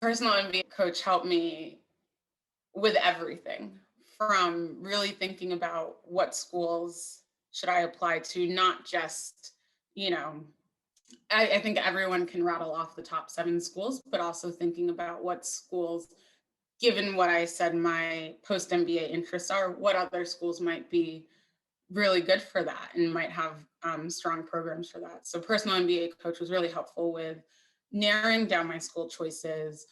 Personal MBA coach helped me with everything, from really thinking about what schools should I apply to, not just, you know, I think everyone can rattle off the top 7 schools, but also thinking about what schools, given what I said my post-MBA interests are, what other schools might be really good for that and might have strong programs for that. So Personal MBA Coach was really helpful with narrowing down my school choices,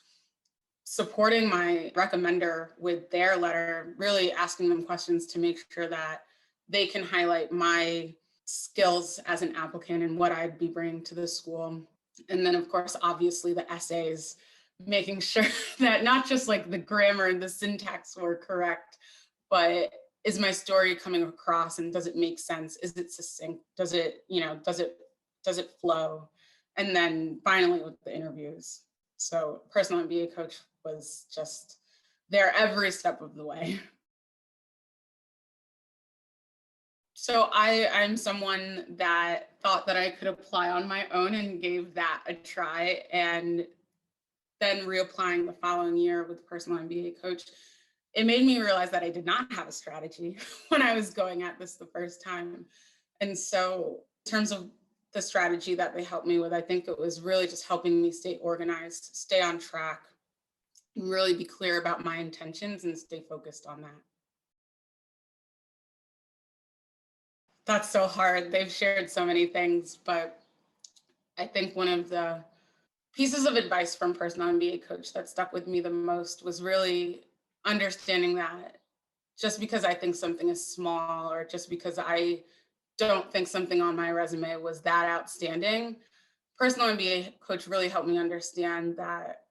supporting my recommender with their letter, really asking them questions to make sure that they can highlight my skills as an applicant and what I'd be bringing to the school. And then, of course, obviously the essays, making sure that not just like the grammar and the syntax were correct, but is my story coming across and does it make sense? Is it succinct? Does it, does it flow? And then finally with the interviews. So Personal MBA Coach was just there every step of the way. So I'm someone that thought that I could apply on my own and gave that a try, and then reapplying the following year with Personal MBA Coach, it made me realize that I did not have a strategy when I was going at this the first time. And so in terms of the strategy that they helped me with, I think it was really just helping me stay organized, stay on track, and really be clear about my intentions and stay focused on that. That's so hard. They've shared so many things, but I think one of the pieces of advice from Personal MBA Coach that stuck with me the most was really understanding that just because I think something is small, or just because I don't think something on my resume was that outstanding, Personal MBA Coach really helped me understand that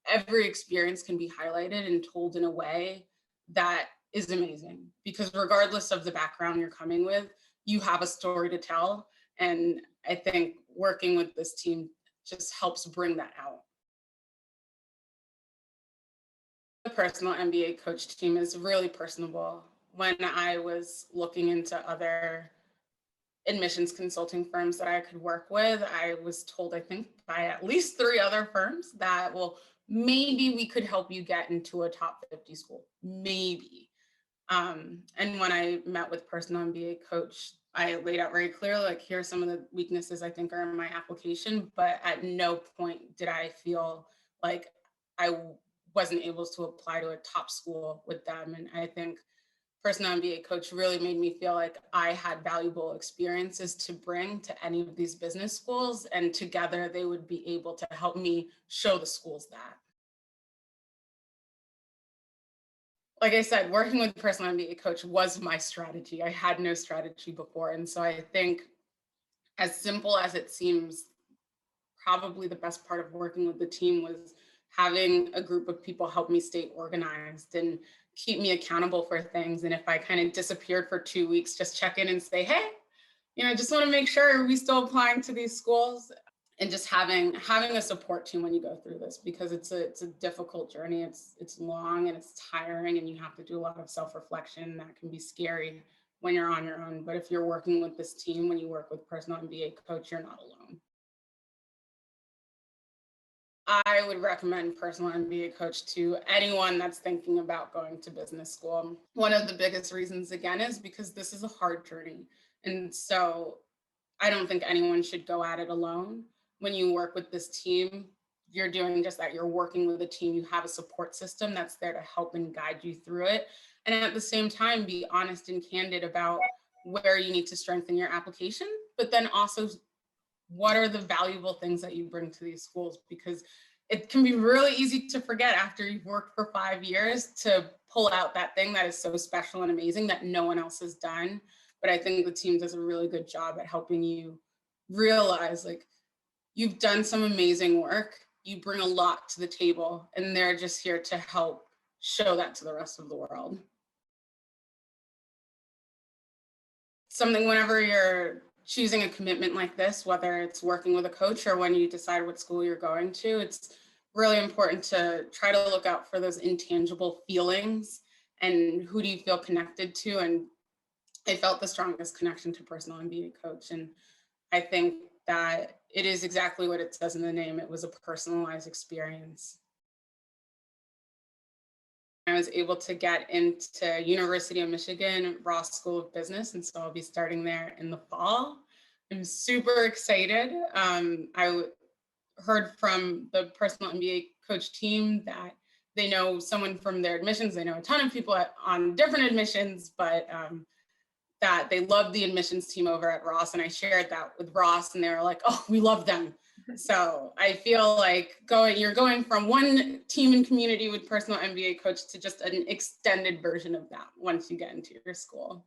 every experience can be highlighted and told in a way that is amazing, because regardless of the background you're coming with, you have a story to tell. And I think working with this team just helps bring that out. The Personal MBA Coach team is really personable. When I was looking into other admissions consulting firms that I could work with, I was told, I think by at least 3 other firms, that, well, maybe we could help you get into a top 50 school, maybe. And when I met with Personal MBA Coach, I laid out very clearly, like, here are some of the weaknesses I think are in my application, but at no point did I feel like I wasn't able to apply to a top school with them. And I think Personal MBA Coach really made me feel like I had valuable experiences to bring to any of these business schools, and together they would be able to help me show the schools that. Like I said, working with Personal MBA Coach was my strategy. I had no strategy before. And so I think, as simple as it seems, probably the best part of working with the team was having a group of people help me stay organized and keep me accountable for things. And if I kind of disappeared for 2 weeks, just check in and say, hey, just want to make sure, are we still applying to these schools? And just having a support team when you go through this, because it's a difficult journey. It's long and it's tiring, and you have to do a lot of self-reflection. That can be scary when you're on your own. But if you're working with this team, when you work with Personal MBA Coach, you're not alone. I would recommend Personal MBA Coach to anyone that's thinking about going to business school. One of the biggest reasons, again, is because this is a hard journey. And so I don't think anyone should go at it alone. When you work with this team, you're doing just that. You're working with a team. You have a support system that's there to help and guide you through it. And at the same time, be honest and candid about where you need to strengthen your application, but then also what are the valuable things that you bring to these schools, because it can be really easy to forget after you've worked for 5 years to pull out that thing that is so special and amazing that no one else has done. But I think the team does a really good job at helping you realize, like, you've done some amazing work, you bring a lot to the table, and they're just here to help show that to the rest of the world. Something, whenever you're choosing a commitment like this, whether it's working with a coach or when you decide what school you're going to, it's really important to try to look out for those intangible feelings and who do you feel connected to. And I felt the strongest connection to Personal MBA Coach. And I think that it is exactly what it says in the name. It was a personalized experience. was able to get into University of Michigan Ross School of Business, and so I'll be starting there in the fall. I'm super excited. I heard from the Personal MBA Coach team that they know someone from their admissions. They know a ton of people on different admissions, but that they love the admissions team over at Ross. And I shared that with Ross, and they were like, oh, we love them. So I feel like you're going from one team and community with Personal MBA Coach to just an extended version of that once you get into your school.